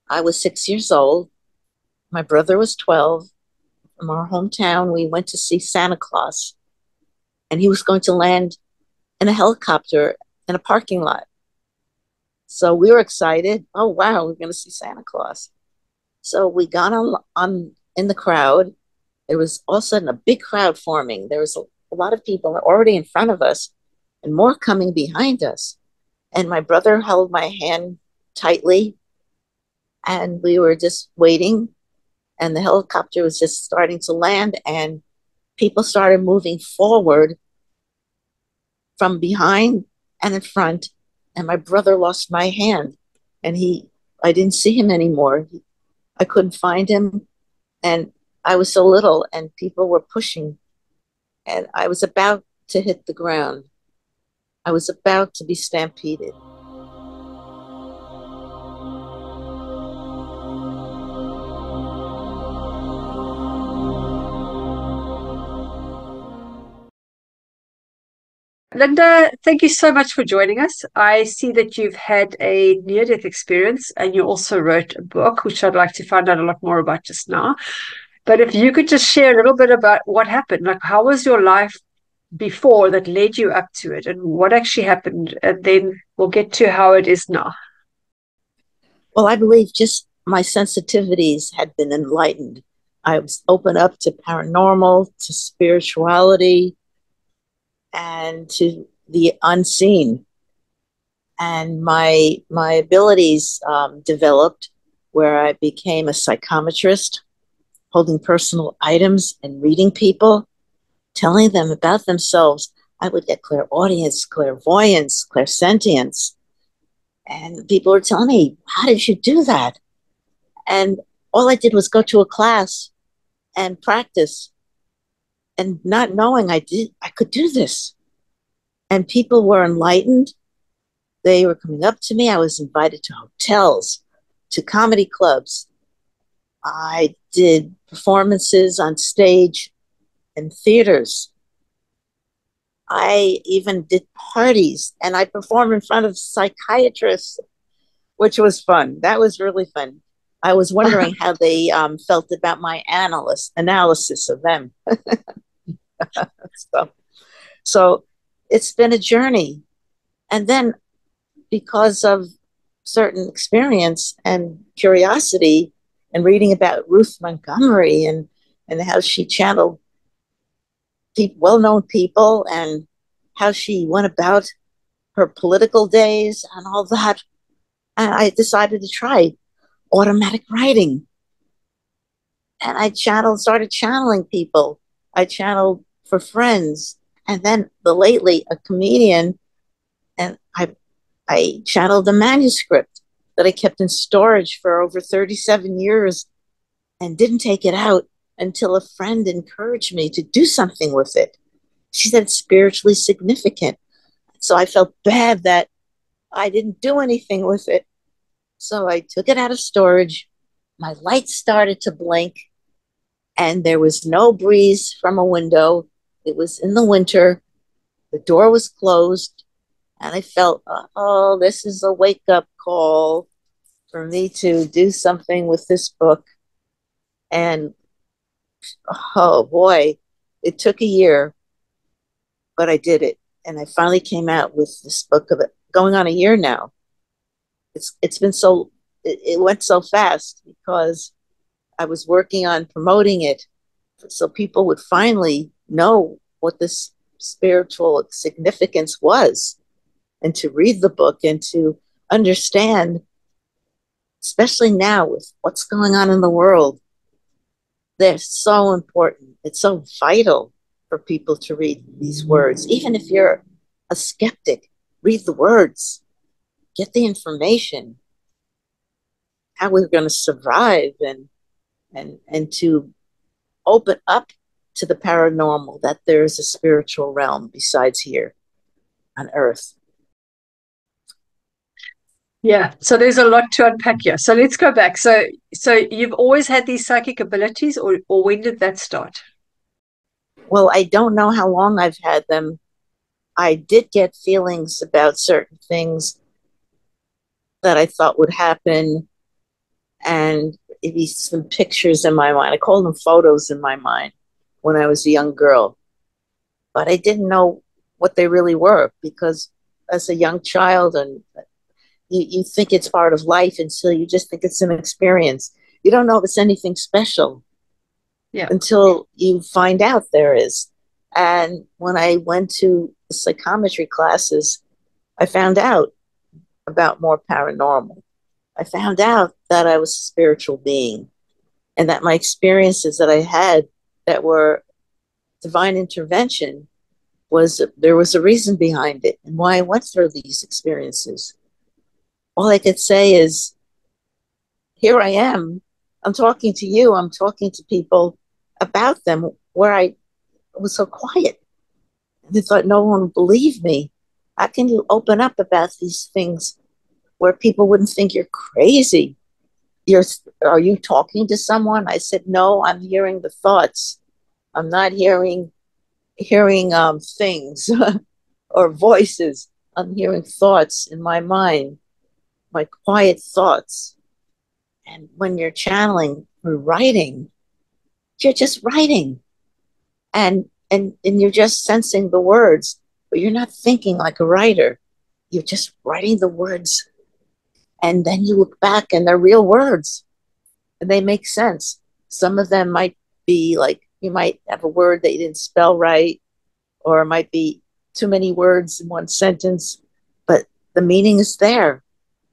I was 6 years old. My brother was 12. From our hometown, we went to see Santa Claus, and he was going to land in a helicopter in a parking lot. So we were excited. Oh, wow, we're going to see Santa Claus. So we got on in the crowd. There was all of a sudden a big crowd forming. There was a lot of people already in front of us and more coming behind us. And my brother held my hand tightly, and we were just waiting. And the helicopter was just starting to land, and people started moving forward from behind and in front. And my brother lost my hand, and I didn't see him anymore. I couldn't find him, and I was so little, and people were pushing, and I was about to hit the ground. I was about to be stampeded. Linda, thank you so much for joining us. I see that you've had a near-death experience and you also wrote a book, which I'd like to find out a lot more about just now. But if you could just share a little bit about what happened, like how was your life before that led you up to it and what actually happened, and then we'll get to how it is now. Well, I believe just my sensitivities had been enlightened. I was open up to paranormal, to spirituality, and to the unseen. And my abilities developed where I became a psychometrist, holding personal items and reading people, telling them about themselves. I would get clairaudience, clairvoyance, clairsentience. And people were telling me, how did you do that? And all I did was go to a class and practice, and not knowing I could do this. And people were enlightened. They were coming up to me. I was invited to hotels, to comedy clubs. I did performances on stage in theaters. I even did parties, and I performed in front of psychiatrists, which was fun. That was really fun. I was wondering how they felt about my analysis of them. so, so it's been a journey. And then because of certain experience and curiosity and reading about Ruth Montgomery and how she channeled well-known people and how she went about her political days and all that, and I decided to try automatic writing. And started channeling people. I channeled for friends. And then lately, a comedian, and I channeled a manuscript that I kept in storage for over 37 years and didn't take it out until a friend encouraged me to do something with it. She said it's spiritually significant. So I felt bad that I didn't do anything with it. So I took it out of storage. My light started to blink, and there was no breeze from a window. It was in the winter. The door was closed, and I felt, oh, this is a wake up call for me to do something with this book. And oh boy, it took a year, but I did it. And I finally came out with this book of it going on a year now. It's been it went so fast because I was working on promoting it so people would finally know what this spiritual significance was, and to read the book and to understand, especially now with what's going on in the world. They're so important. It's so vital for people to read these words. Even if you're a skeptic, read the words, get the information, how we're going to survive, and to open up to the paranormal, that there is a spiritual realm besides here on earth. Yeah, so there's a lot to unpack here. So let's go back. So you've always had these psychic abilities, or when did that start? Well, I don't know how long I've had them. I did get feelings about certain things that I thought would happen, and it'd be some pictures in my mind. I call them photos in my mind when I was a young girl, but I didn't know what they really were because as a young child, and you think it's part of life until you just think it's an experience. You don't know if it's anything special Yeah. until you find out there is. And when I went to psychometry classes, I found out about more paranormal. I found out that I was a spiritual being and that my experiences that I had that were divine intervention was there was a reason behind it and why I went through these experiences. All I could say is, here I am. I'm talking to you. I'm talking to people about them where I was so quiet. And I thought no one would believe me. How can you open up about these things where people wouldn't think you're crazy? You're, are you talking to someone? I said, no, I'm hearing the thoughts. I'm not hearing things or voices. I'm hearing thoughts in my mind, my quiet thoughts. And when you're channeling or writing, you're just writing and you're just sensing the words, but you're not thinking like a writer. You're just writing the words. And then you look back and they're real words and they make sense. Some of them might be like, you might have a word that you didn't spell right, or it might be too many words in one sentence, but the meaning is there.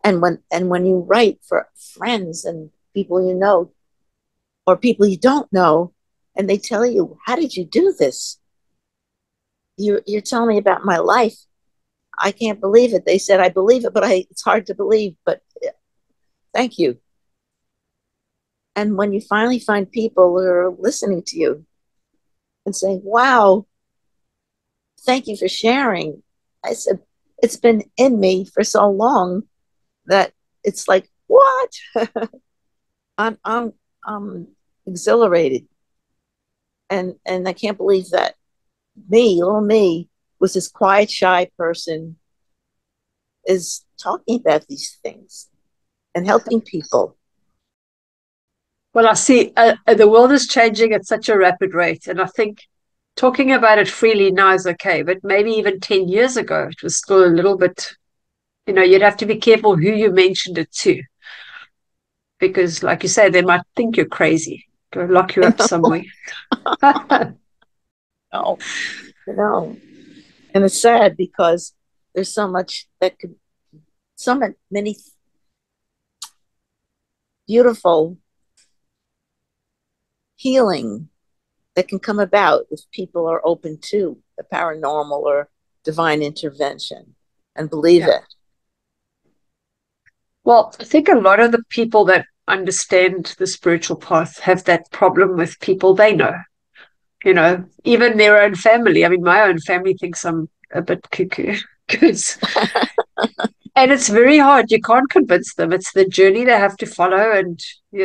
And when you write for friends and people you know or people you don't know, and they tell you, how did you do this? You're telling me about my life. I can't believe it. They said, I believe it, but it's hard to believe, but thank you. And when you finally find people who are listening to you and saying, wow, thank you for sharing. I said, it's been in me for so long that it's like, what? I'm exhilarated. And I can't believe that little me, was this quiet, shy person, is talking about these things and helping people. Well, I see the world is changing at such a rapid rate. And I think talking about it freely now is okay. But maybe even 10 years ago, it was still a little bit, you'd have to be careful who you mentioned it to. Because, like you say, they might think you're crazy, go lock you up somewhere. No, no. And it's sad because there's so much that could, so many beautiful healing that can come about if people are open to the paranormal or divine intervention and believe Yeah. it. Well, I think a lot of the people that understand the spiritual path have that problem with people they know, even their own family. I mean, my own family thinks I'm a bit cuckoo. And it's very hard. You can't convince them. It's the journey they have to follow. And,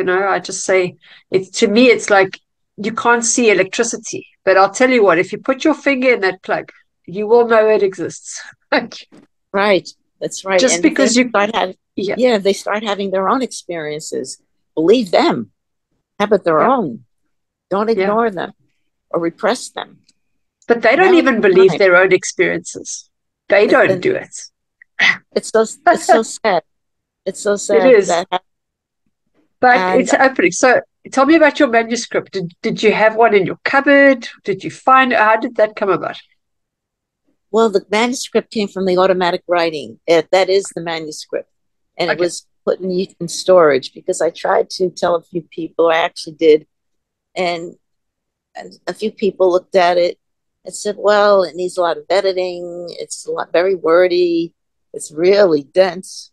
I just say, to me, it's like you can't see electricity. But I'll tell you what, if you put your finger in that plug, you will know it exists. Right. That's right. Just And if they because you, start having, yeah, yeah, they start having their own experiences, believe them, have it their yeah, own. Don't yeah. ignore them or repress them. But they don't Now is even the believe time. their own experiences. They don't And do it. it's so sad. It's so It sad is. that, But and it's opening. So tell me about your manuscript. Did you have one in your cupboard? Did you find it? How did that come about? well, the manuscript came from the automatic writing. That is the manuscript, and it Okay. was put in storage because I tried to tell a few people. I actually did, and a few people looked at it and said, "Well, it needs a lot of editing. It's very wordy. It's really dense."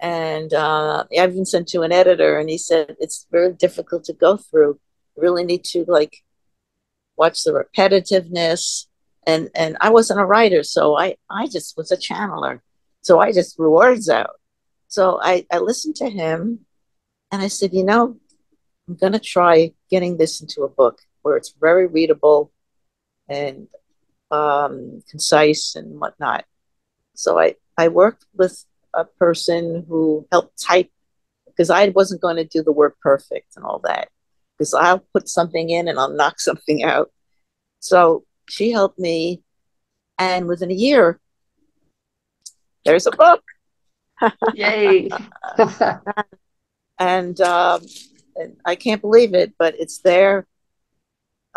And I even sent to an editor, and he said it's very difficult to go through. You really need to watch the repetitiveness. And I wasn't a writer, so I just was a channeler. So I just threw words out. So I listened to him and I said, I'm gonna try getting this into a book where it's very readable and concise and whatnot. So I worked with a person who helped type because I wasn't going to do the work perfect and all that, because I'll put something in and I'll knock something out. So she helped me, and within a year, there's a book. Yay. And I can't believe it, but it's there.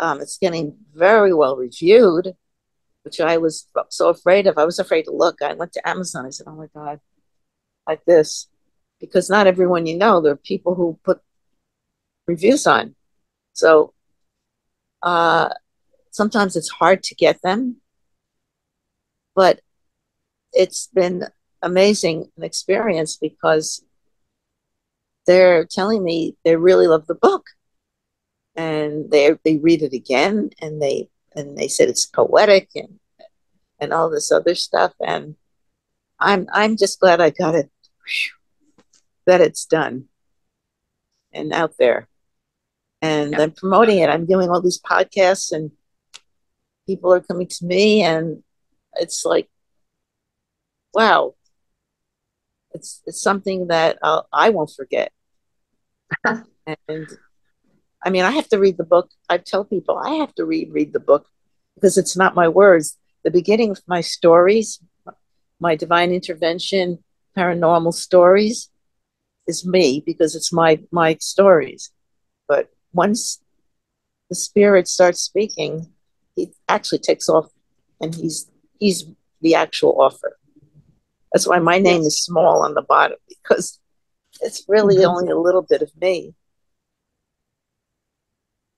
It's getting very well reviewed, which I was so afraid of. I was afraid to look. I went to Amazon. I said, oh my God, like this. Because not everyone there are people who put reviews on. So sometimes it's hard to get them, but it's been amazing an experience because they're telling me they really love the book, and they read it again, and they said it's poetic and all this other stuff, and I'm just glad I got it, that it's done and out there, and I'm promoting it. I'm doing all these podcasts, and people are coming to me, and it's like, wow, it's something that I won't forget. And I mean, I have to read the book. I tell people I have to read the book because it's not my words. The beginning of my stories, my divine intervention, paranormal stories, is me because it's my stories. But once the spirit starts speaking, he actually takes off, and he's the actual author. That's why my name is small on the bottom, because it's really only a little bit of me.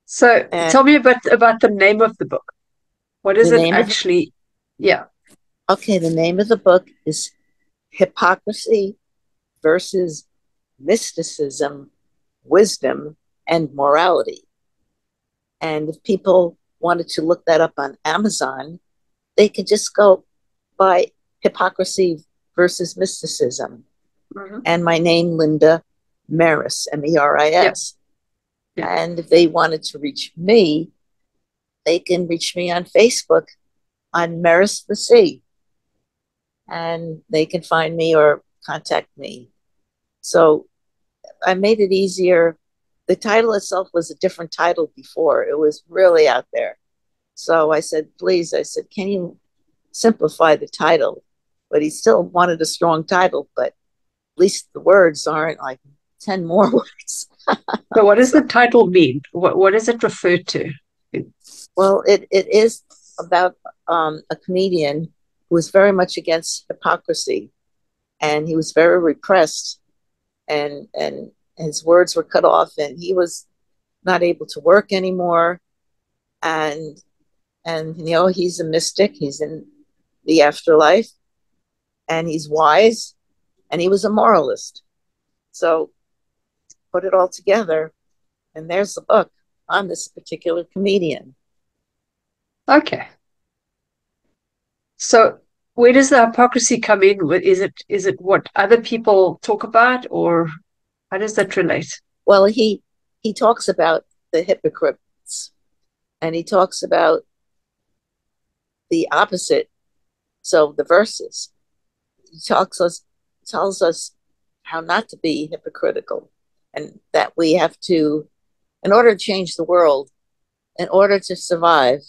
So tell me about the name of the book. What is it actually? Okay, the name of the book is Hypocrisy versus Mysticism, Wisdom, and Morality. And if people wanted to look that up on Amazon, they could just go by Hypocrisy versus Mysticism. And my name, Linda Meris, Meris. And if they wanted to reach me, they can reach me on Facebook on Meris the Sea. And they can find me or contact me. So I made it easier. The title itself was a different title before. It was really out there. So I said, please, can you simplify the title? But he still wanted a strong title, but at least the words aren't like 10 more words. So what does the title mean? What does it refer to? Well, it is about a comedian who was very much against hypocrisy, and he was very repressed, and his words were cut off, and he was not able to work anymore. And he's a mystic. He's in the afterlife, and he's wise, and he was a moralist. So put it all together, and there's the book on this particular comedian. Okay. So where does the hypocrisy come in? Is it what other people talk about, or how does that relate? Well, he talks about the hypocrites, and he talks about the opposite. So the verses, he tells us how not to be hypocritical, and that we have to, in order to change the world, in order to survive,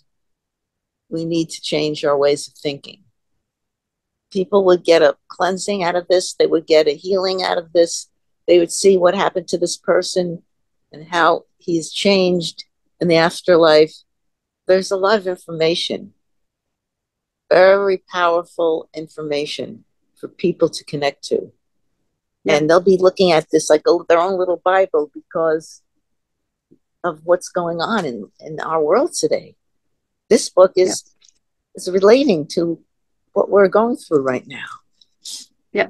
we need to change our ways of thinking. People would get a cleansing out of this. They would get a healing out of this. They would see what happened to this person and how he's changed in the afterlife. There's a lot of information, very powerful information for people to connect to. Yeah. And they'll be looking at this like their own little Bible because of what's going on in our world today. This book is relating to what we're going through right now. Yeah.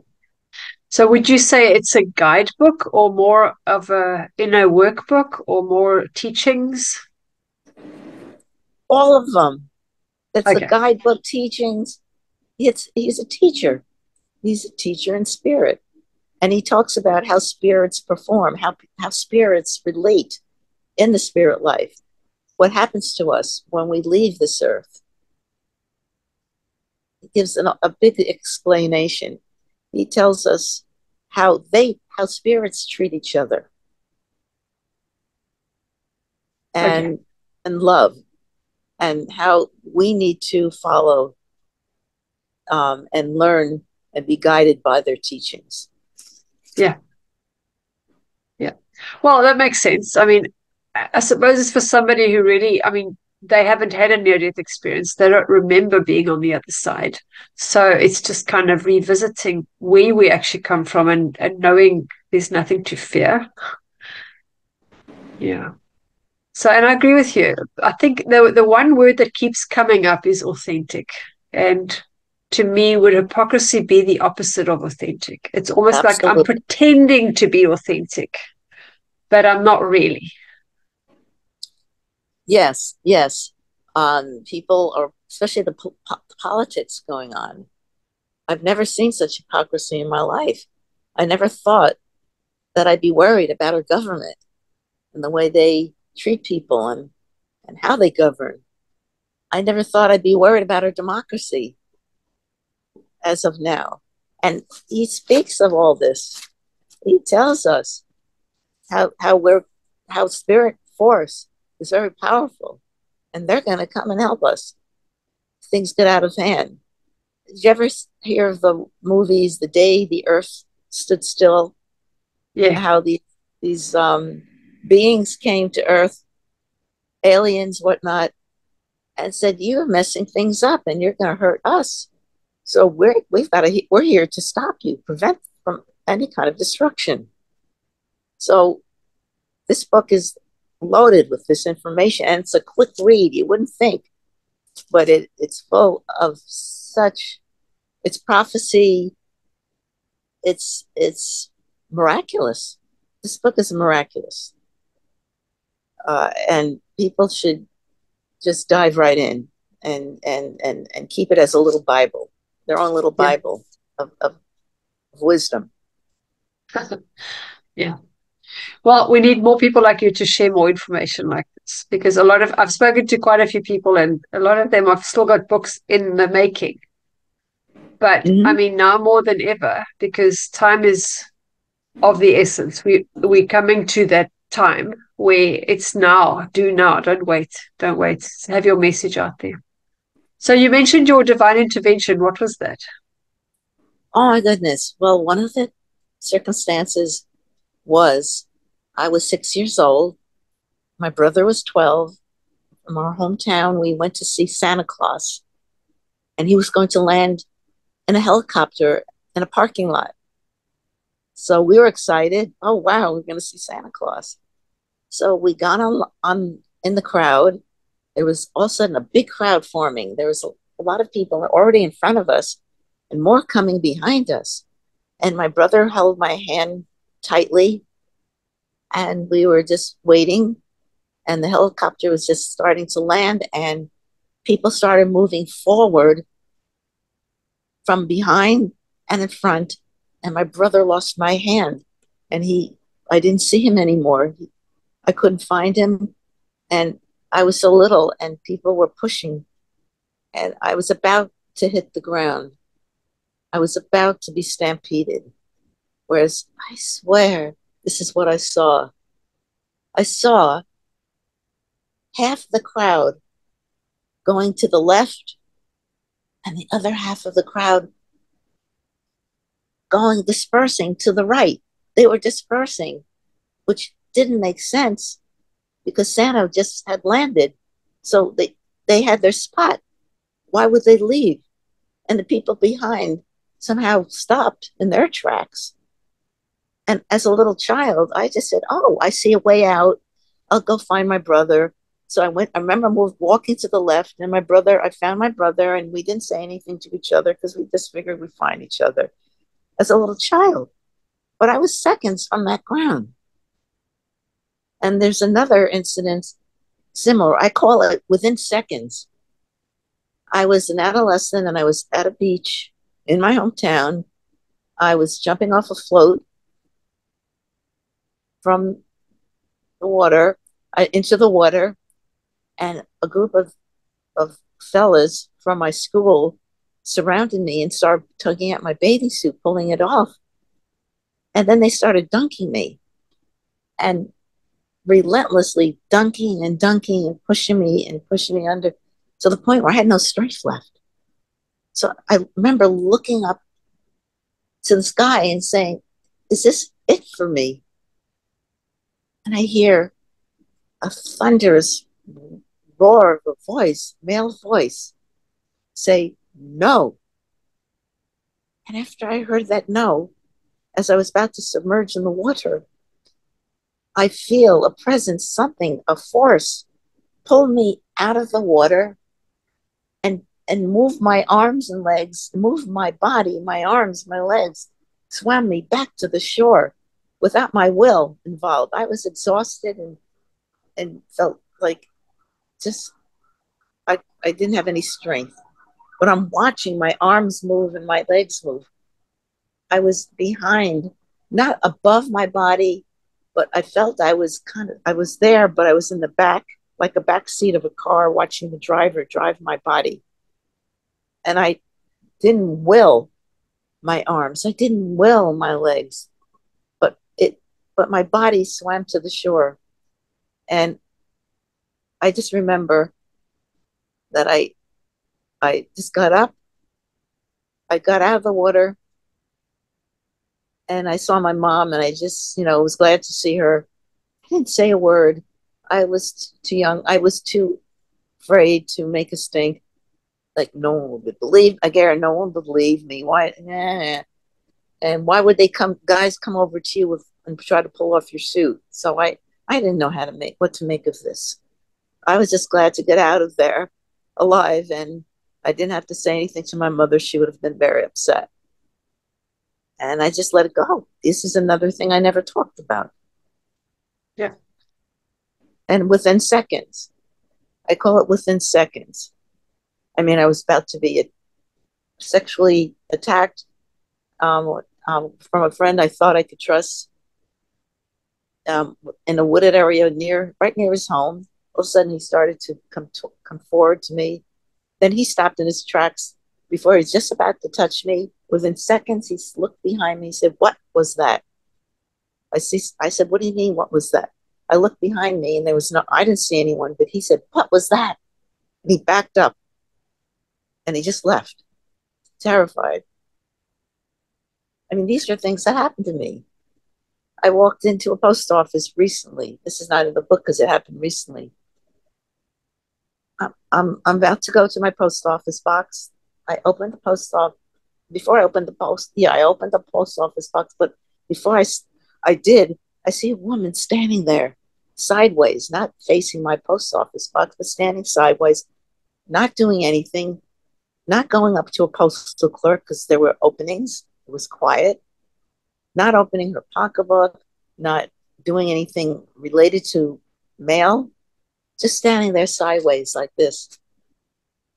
So would you say it's a guidebook or more of a inner workbook or more teachings? All of them. It's a guidebook, teachings. He's a teacher. He's a teacher in spirit. And he talks about how spirits perform, how spirits relate in the spirit life. What happens to us when we leave this earth. He gives a big explanation. He tells us how spirits treat each other, Okay. and love, and how we need to follow, and learn and be guided by their teachings. Yeah. Yeah. Well, that makes sense. I mean, I suppose it's for somebody who really, I mean, they haven't had a near-death experience. They don't remember being on the other side. So it's just kind of revisiting where we actually come from, and knowing there's nothing to fear. Yeah. So, and I agree with you. I think the one word that keeps coming up is authentic. And to me, would hypocrisy be the opposite of authentic? It's almost like I'm Absolutely. pretending to be authentic, but I'm not really. Yes, yes. People are, especially the politics going on. I've never seen such hypocrisy in my life. I never thought that I'd be worried about our government and the way they treat people, and how they govern. I never thought I'd be worried about our democracy as of now. And he speaks of all this. He tells us how spirit force is very powerful, and they're going to come and help us if things get out of hand. Did you ever hear of the movies The Day the Earth Stood Still? Yeah. How these beings came to Earth, aliens, whatnot, and said, "You're messing things up, and you're going to hurt us. So we're here to stop you, prevent from any kind of destruction." So this book is loaded with this information, and it's a quick read. You wouldn't think, but it's full of such. It's prophecy. It's miraculous. This book is miraculous, and people should just dive right in, and keep it as a little Bible, their own little Yeah. Bible of wisdom. Yeah. Well, we need more people like you to share more information like this, because I've spoken to quite a few people, and a lot of them have still got books in the making. But I Mm-hmm. mean, now more than ever, because time is of the essence. We're coming to that time where it's now. Do now. Don't wait. Don't wait. Have your message out there. So you mentioned your divine intervention. What was that? Oh my goodness. Well, one of the circumstances was I was 6 years old. My brother was 12. From our hometown, we went to see Santa Claus, and he was going to land in a helicopter in a parking lot. So we were excited. Oh wow, we're going to see Santa Claus. So we got on in the crowd. There was all of a sudden a big crowd forming. There was a lot of people already in front of us, and more coming behind us. And my brother held my hand tightly, and we were just waiting. And the helicopter was just starting to land, and people started moving forward from behind and in front. And my brother lost my hand, and I didn't see him anymore. I couldn't find him, and I was so little, and people were pushing, and I was about to hit the ground. I was about to be stampeded. Whereas I swear, this is what I saw. I saw half the crowd going to the left, and the other half of the crowd going dispersing to the right. They were dispersing, which didn't make sense because Santa just had landed. So they had their spot. Why would they leave? And the people behind somehow stopped in their tracks. And as a little child, I just said, "Oh, I see a way out. I'll go find my brother." So I remember walking to the left, and I found my brother, and we didn't say anything to each other because we just figured we'd find each other as a little child. But I was seconds from that ground. And there's another incident similar. I call it within seconds. I was an adolescent, and I was at a beach in my hometown. I was jumping off a float from the water into the water, and a group of fellas from my school surrounded me and started tugging at my bathing suit, pulling it off. And then they started dunking me and relentlessly dunking and dunking and pushing me under to the point where I had no strength left. So I remember looking up to the sky and saying, is this it for me? And I hear a thunderous roar of a voice, male voice, say, no. And after I heard that no, as I was about to submerge in the water, I feel a presence, something, a force pull me out of the water and move my arms and legs, move my body, my arms, my legs, swam me back to the shore without my will involved. I was exhausted and felt like just I didn't have any strength. But I'm watching my arms move and my legs move. I was behind, not above my body, but I felt I was there, but I was in the back, like a back seat of a car, watching the driver drive my body. And I didn't will my arms. I didn't will my legs, but my body swam to the shore. And I just remember that I just got up. I got out of the water and I saw my mom and I just, was glad to see her. I didn't say a word. I was too young. I was too afraid to make a stink. Like no one would believe. I guarantee no one would believe me. Why? And why would guys come over to you and try to pull off your suit? So I didn't know what to make of this. I was just glad to get out of there alive, and I didn't have to say anything to my mother. She would have been very upset. And I just let it go. This is another thing I never talked about. Yeah. And within seconds, I call it within seconds. I mean, I was about to be sexually attacked from a friend I thought I could trust in a wooded area right near his home. All of a sudden, he started to come forward to me. Then he stopped in his tracks before he was just about to touch me. Within seconds, he looked behind me. He said, "What was that?" I said, "What do you mean, what was that?" I looked behind me and I didn't see anyone, but he said, "What was that?" And he backed up and he just left, terrified. I mean, these are things that happened to me. I walked into a post office recently. This is not in the book because it happened recently. I'm about to go to my post office box. I opened the post office. Before I opened the post, I opened the post office box. But before I did, I see a woman standing there sideways, not facing my post office box, but standing sideways, not doing anything, not going up to a postal clerk because there were openings. It was quiet, not opening her pocketbook, not doing anything related to mail, just standing there sideways like this.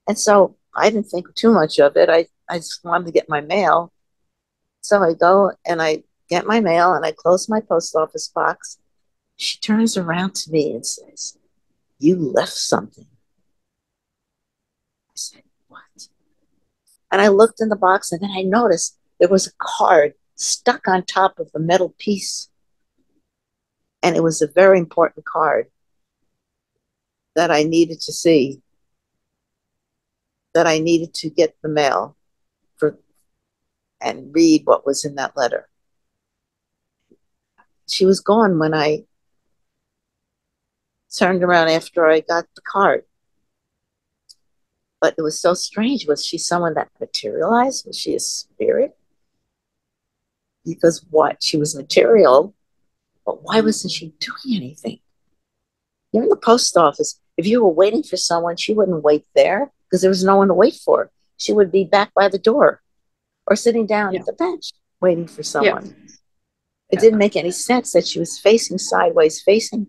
And so I didn't think too much of it. I just wanted to get my mail. So I go and I get my mail and I close my post office box. She turns around to me and says, "You left something." I said, "What?" And I looked in the box and then I noticed there was a card stuck on top of the metal piece. And it was a very important card that I needed to see, that I needed to get the mail for and read what was in that letter. She was gone when I turned around after I got the card. But it was so strange. Was she someone that materialized? Was she a spirit? Because what? She was material, but why wasn't she doing anything? You're in the post office. If you were waiting for someone, she wouldn't wait there because there was no one to wait for. She would be back by the door or sitting down at the bench waiting for someone. It didn't make any sense that she was facing sideways, facing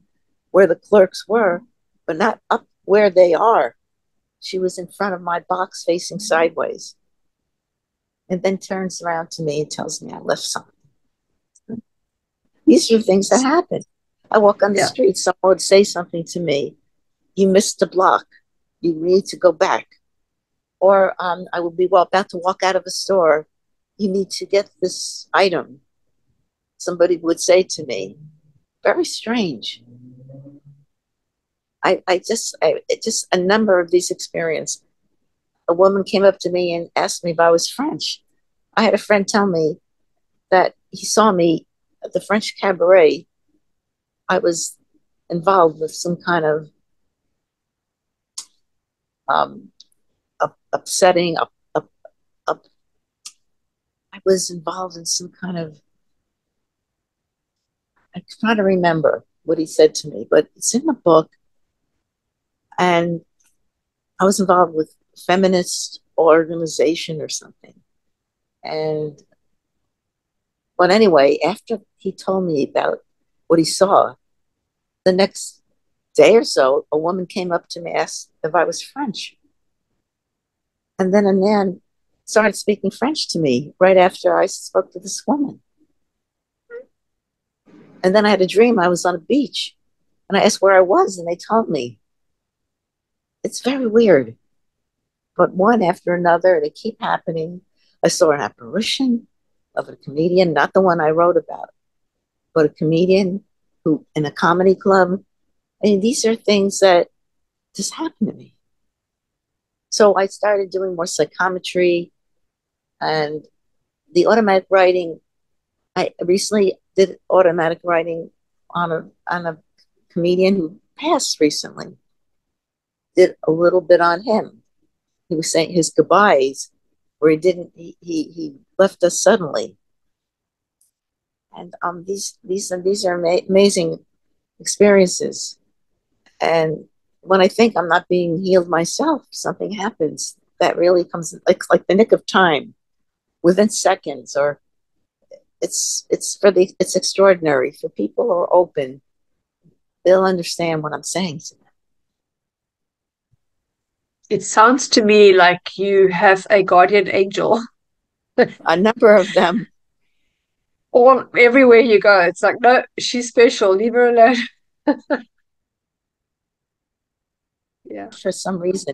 where the clerks were, but not up where they are. She was in front of my box facing sideways. And then turns around to me and tells me I left something. These are things that happen. I walk on the street, someone would say something to me. "You missed a block. You need to go back." Or I would be about to walk out of a store. "You need to get this item." somebody would say to me, very strange. It just a number of these experiences. A woman came up to me and asked me if I was French. I had a friend tell me that he saw me at the French cabaret. I was involved with some kind of um, upsetting. Up, I was involved in some kind of. I'm trying to remember what he said to me, but it's in the book. And I was involved with feminist organization or something. And but anyway, after he told me about what he saw, the next day or so, a woman came up to me, asked if I was French. And then a man started speaking French to me right after I spoke to this woman. And then I had a dream I was on a beach and I asked where I was, and they told me. It's very weird. But one after another, they keep happening. I saw an apparition of a comedian, not the one I wrote about, but a comedian who in a comedy club. I mean, these are things that just happen to me. So I started doing more psychometry and the automatic writing. I recently did automatic writing on a comedian who passed recently. Did a little bit on him. He was saying his goodbyes, where he left us suddenly. And these are amazing experiences. And when I think I'm not being healed myself, something happens that really comes like the nick of time, within seconds. Or it's extraordinary for people who are open. They'll understand what I'm saying to them. It sounds to me like you have a guardian angel. A number of them, All everywhere you go, it's like, no, she's special. Leave her alone. Yeah. for some reason.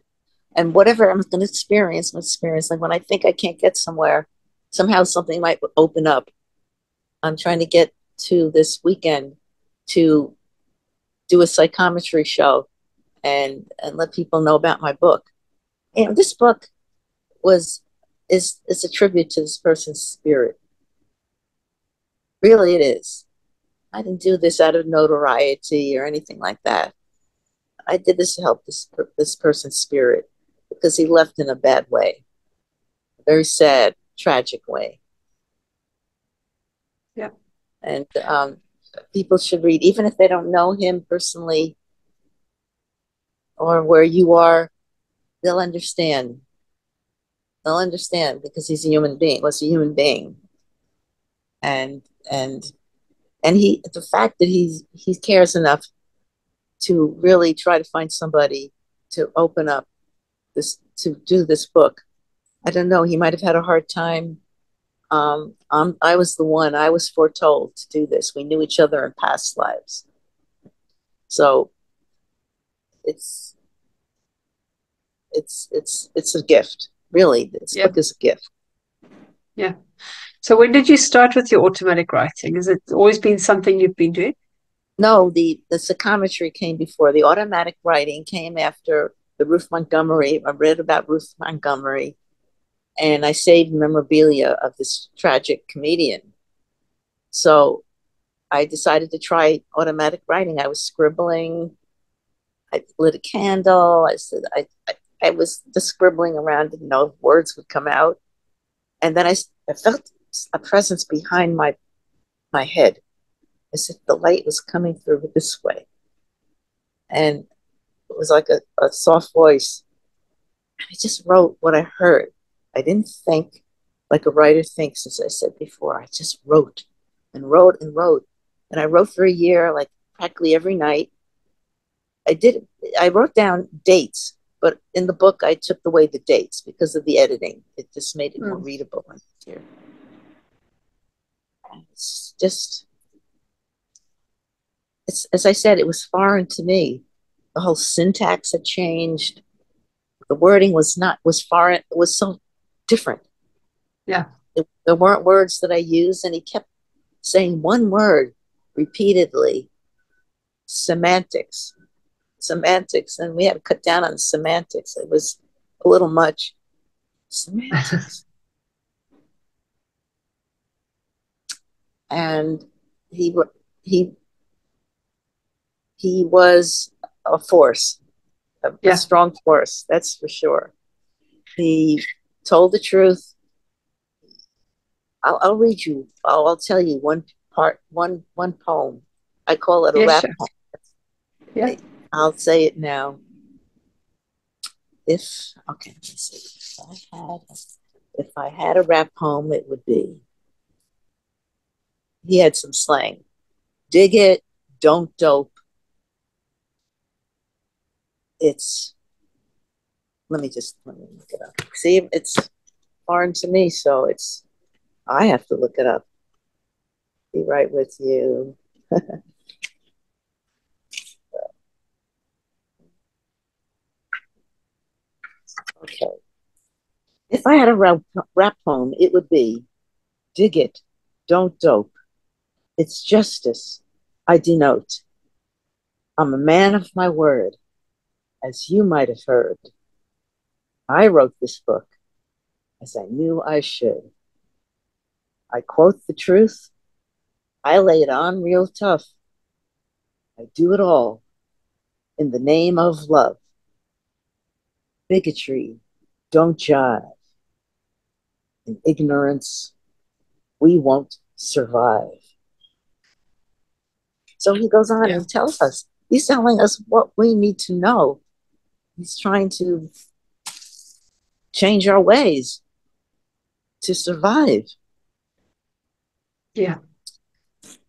And whatever I'm going to experience. Like when I think I can't get somewhere, somehow something might open up. I'm trying to get to this weekend to do a psychometry show and let people know about my book. And this book was is a tribute to this person's spirit. Really, it is. I didn't do this out of notoriety or anything like that. I did this to help this person's spirit because he left in a bad way, a very sad, tragic way. Yeah. And people should read, even if they don't know him personally or where you are. They'll understand. They'll understand because he's a human being. Was a human being, and and and the fact that he cares enough to really try to find somebody to open up to do this book. I don't know. He might have had a hard time. I was the one. I was foretold to do this. We knew each other in past lives, so it's it's a gift. Really, this Yeah. book is a gift. Yeah. So when did you start with your automatic writing? Has it always been something you've been doing? No, the psychometry came before. The automatic writing came after the Ruth Montgomery. I read about Ruth Montgomery, and I saved memorabilia of this tragic comedian. So I decided to try automatic writing. I was scribbling. I lit a candle. I was just scribbling around, didn't know if words would come out. And then I felt a presence behind my head, as if the light was coming through this way. And it was like a soft voice. And I just wrote what I heard. I didn't think like a writer thinks, as I said before. I just wrote and wrote and wrote. And I wrote for a year, like practically every night. I wrote down dates, but in the book I took away the dates because of the editing. It just made it more readable here. It's just, it's as I said, it was foreign to me. The whole syntax had changed. The wording was foreign. It was so different. Yeah. There weren't words that I used, and he kept saying one word repeatedly, semantics, semantics. And we had to cut down on semantics. It was a little much. Semantics. And he he he was a force, a strong force, that's for sure. He told the truth. I'll read you. I'll tell you one poem. I call it a rap poem. Yeah. I'll say it now. Okay, let me see. If I had a rap poem, it would be. He had some slang. Dig it, don't dope. Let me look it up. See, it's foreign to me, so I have to look it up. Be right with you. Okay. If I had a rap poem, it would be, dig it, don't dope. It's justice I denote. I'm a man of my word, as you might have heard. I wrote this book as I knew I should. I quote the truth. I lay it on real tough. I do it all in the name of love. Bigotry, don't jive. In ignorance, we won't survive. So he goes on and tells us, he's telling us what we need to know. He's trying to change our ways to survive. Yeah.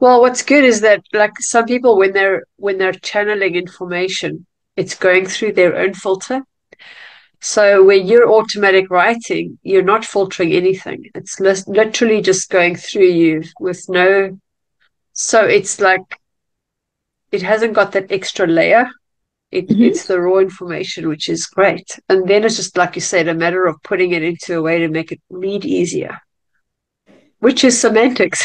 Well, what's good is that, like, some people, when they're channeling information, it's going through their own filter. So when you're automatic writing, you're not filtering anything. It's literally just going through you with no. So it's like it hasn't got that extra layer. It's the raw information, which is great. And then it's just, like you said, a matter of putting it into a way to make it read easier, which is semantics.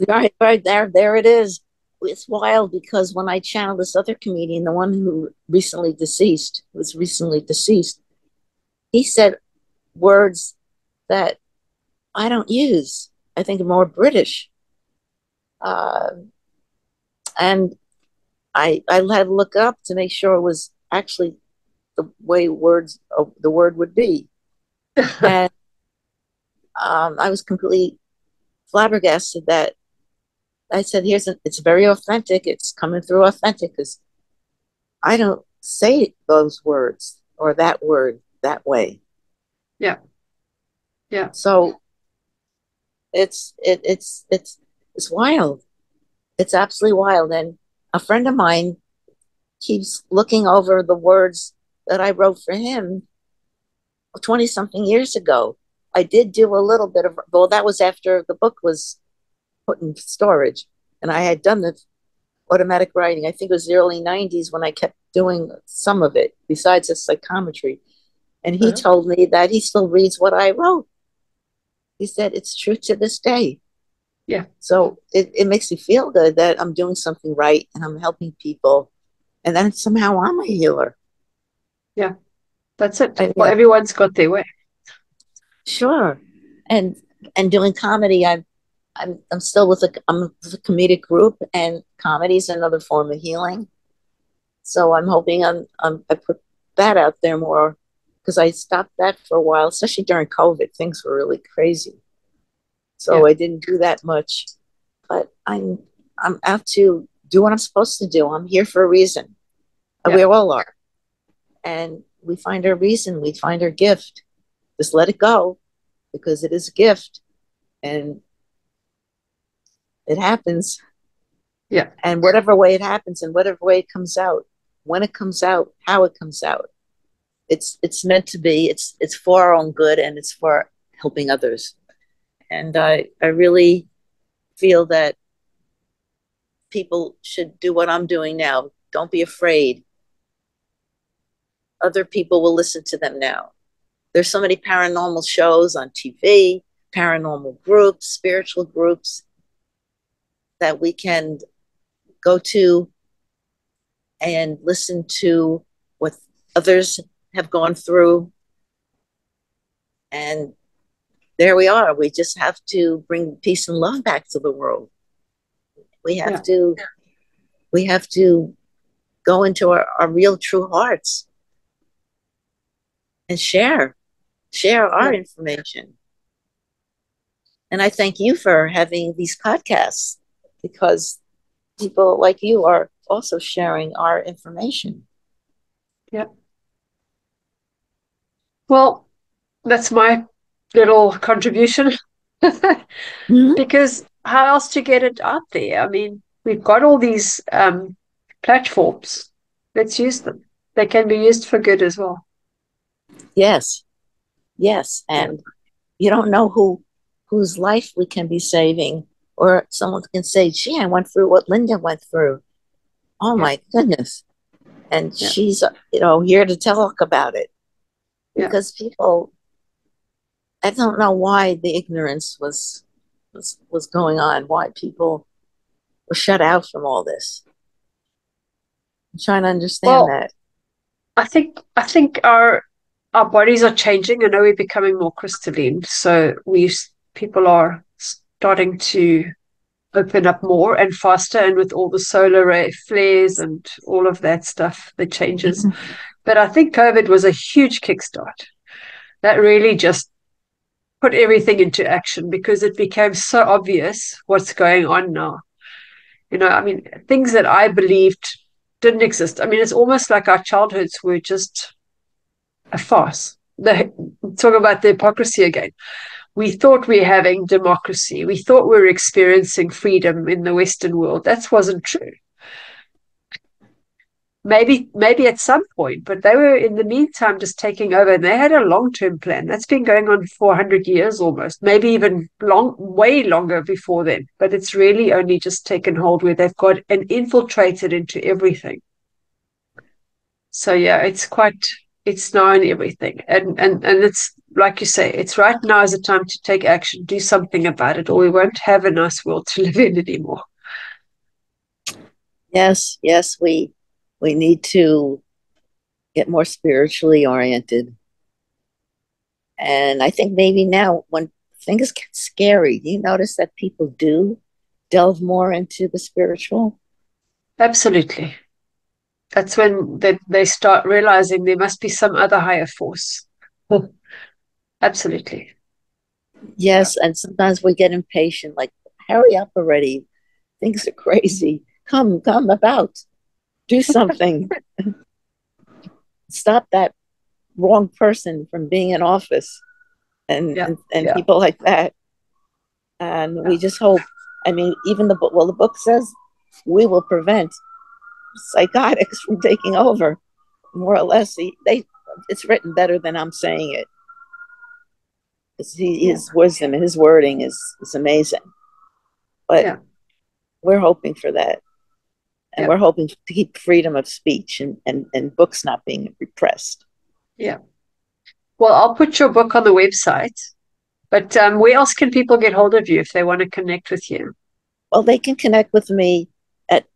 Right there it is. It's wild because when I channeled this other comedian, the one who was recently deceased, he said words that I don't use. I think more British. And I had to look up to make sure it was actually the way the word would be. And I was completely flabbergasted that I said, it's very authentic. It's coming through authentic because I don't say those words or that word that way. Yeah. Yeah. So it's wild. It's absolutely wild. And a friend of mine keeps looking over the words that I wrote for him 20 something years ago. I did do a little bit of, well, that was after the book was put in storage and I had done the automatic writing. I think it was the early 90s when I kept doing some of it besides the psychometry. And he told me that he still reads what I wrote. He said it's true to this day. Yeah. So it makes me feel good that I'm doing something right and I'm helping people. And then somehow I'm a healer. Yeah. That's it. Well, everyone's got their way. Sure. And doing comedy, I'm still with a comedic group, and comedy is another form of healing. So I'm hoping I put that out there more because I stopped that for a while, especially during COVID. Things were really crazy. So I didn't do that much, but I'm out to do what I'm supposed to do. I'm here for a reason. We all are. And we find our reason, we find our gift. Just let it go because it is a gift and it happens. Yeah. And whatever way it happens and whatever way it comes out, when it comes out, how it comes out, it's meant to be. It's for our own good and it's for helping others. And I really feel that people should do what I'm doing now. Don't be afraid. Other people will listen to them now. There's so many paranormal shows on TV, paranormal groups, spiritual groups. that we can go to and listen to what others have gone through. And there we are. We just have to bring peace and love back to the world. We have Yeah. to we have to go into our real true hearts and share our Yeah. information. And I thank you for having these podcasts, because people like you are also sharing our information. Yeah. Well, that's my little contribution. Mhm. Because how else to get it out there? I mean, we've got all these platforms. Let's use them. They can be used for good as well. Yes, yes. Yeah. And you don't know whose life we can be saving, or someone can say, gee, I went through what Linda went through. Oh Yeah. my goodness. And Yeah. she's, here to talk about it, Yeah. because people, I don't know why the ignorance was going on, why people were shut out from all this. I'm trying to understand Well, that. I think our bodies are changing. I know we're becoming more crystalline, so people are starting to open up more and faster, and with all the solar ray flares and all of that stuff, the changes. But I think COVID was a huge kickstart. That really just put everything into action because it became so obvious what's going on now. I mean, things that I believed didn't exist. I mean, it's almost like our childhoods were just a farce. Talk about the hypocrisy again. We thought we were having democracy. We thought we were experiencing freedom in the Western world. That wasn't true. Maybe at some point, but they were in the meantime just taking over, and they had a long-term plan that's been going on for 100 years almost, maybe even way longer before then. But it's really only just taken hold where they've got and infiltrated into everything. So yeah, it's now in everything, and it's like you say, it's right now is the time to take action, do something about it, or we won't have a nice world to live in anymore. Yes, yes, we need to get more spiritually oriented. And I think maybe now when things get scary, do you notice that people do delve more into the spiritual? Absolutely. That's when they start realizing there must be some other higher force. Absolutely. Yeah. Yes, and sometimes we get impatient, like, hurry up already. Things are crazy. Come about. Do something. Stop that wrong person from being in office, and Yeah. and Yeah. people like that. And Yeah. we just hope. I mean, even the book. Well, the book says we will prevent psychotics from taking over, more or less. It's written better than I'm saying it. Yeah. His wisdom and his wording is amazing. But Yeah. we're hoping for that. And Yeah. we're hoping to keep freedom of speech, and books not being repressed. Yeah. Well, I'll put your book on the website, but where else can people get hold of you if they want to connect with you? Well, they can connect with me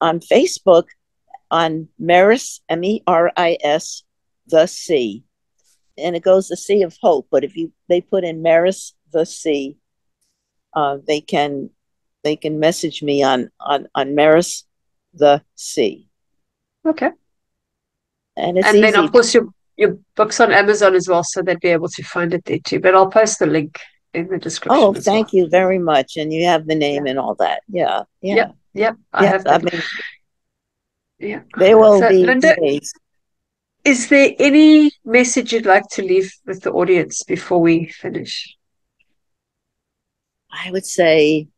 on Facebook on Meris, Meris, the Sea. And it goes the Sea of Hope. But if they put in Meris, the Sea, they can message me on Meris, the Sea. Okay. And it's And then, easy. of course, your book's on Amazon as well, so they'd be able to find it there too. But I'll post the link in the Oh, description as well. thank you very much. And you have the name Yeah. and all that. Yeah, yeah, Yep. Yep. I yeah. have I that. mean, Yeah. they will So, be Linda, amazed. is there any message you'd like to leave with the audience before we finish? I would say,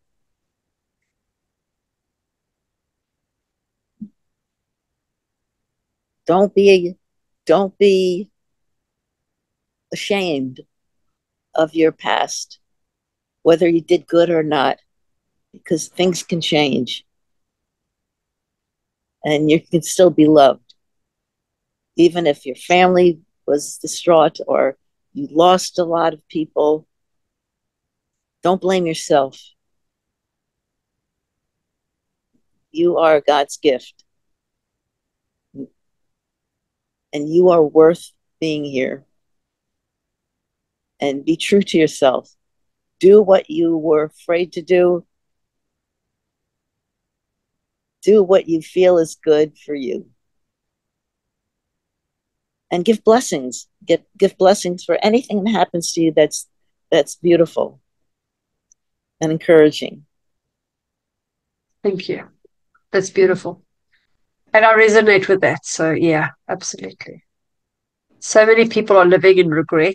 don't be ashamed of your past, whether you did good or not, because things can change and you can still be loved. Even if your family was distraught or you lost a lot of people, don't blame yourself. you are God's gift, and you are worth being here. And be true to yourself. Do what you were afraid to do. Do what you feel is good for you. And give blessings. Give blessings for anything that happens to you that's beautiful and encouraging. Thank you. That's beautiful. And I resonate with that. So yeah, absolutely. So many people are living in regret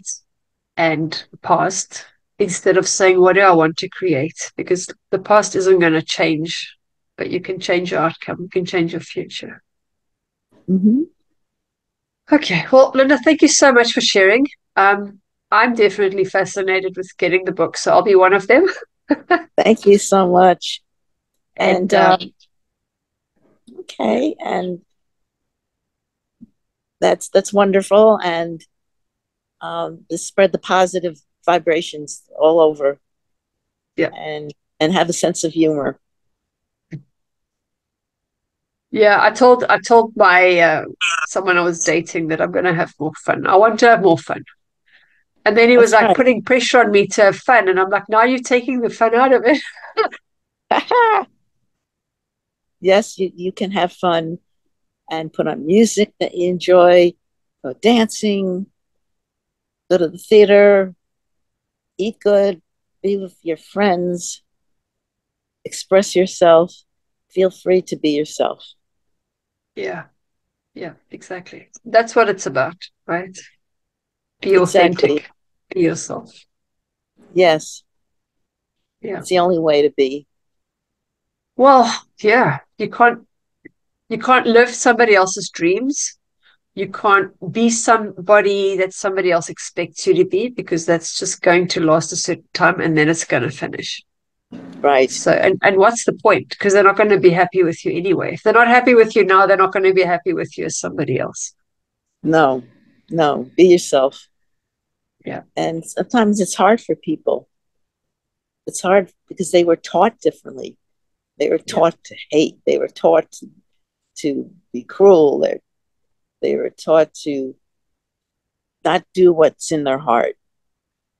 and past instead of saying, what do I want to create? Because the past isn't going to change, but you can change your outcome. You can change your future. Mm-hmm. Okay. Well, Linda, thank you so much for sharing. I'm definitely fascinated with getting the book, so I'll be one of them. Thank you so much. And Okay, and that's wonderful, and to spread the positive vibrations all over, yeah, and have a sense of humor. yeah. I told my someone I was dating that I'm going to have more fun. I want to have more fun. And then he was That's like right. putting pressure on me to have fun. And I'm like, now you're taking the fun out of it. Yes, you can have fun and put on music that you enjoy, go dancing, go to the theater, eat good, be with your friends, express yourself, feel free to be yourself. Yeah, yeah, exactly. That's what it's about, right? Be Exactly. authentic, be yourself. Yes, Yeah. it's the only way to be. Well, yeah, you can't live somebody else's dreams. You can't be somebody that somebody else expects you to be because that's just going to last a certain time and then it's going to finish. Right. So, and what's the point? Because they're not going to be happy with you anyway. If they're not happy with you now, they're not going to be happy with you as somebody else. No, no, be yourself. Yeah. And sometimes it's hard for people. It's hard because they were taught differently. They were Yeah. taught to hate. They were taught to be cruel. They were taught to not do what's in their heart,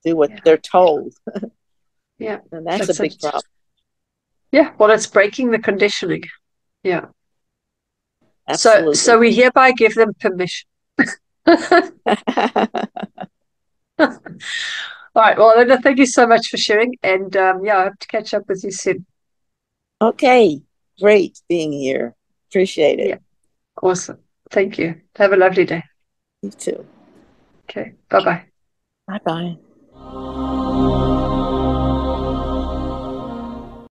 do what Yeah. they're told. Yeah. And that's a That's big it. problem. Yeah. Well, it's breaking the conditioning. Yeah. So Absolutely. we hereby give them permission. All right. Well, Linda, thank you so much for sharing. And yeah, I hope to catch up with you soon. Okay, great being here. Appreciate it. Yeah. Awesome. Thank you. Have a lovely day. You too. Okay. Bye bye. Bye bye.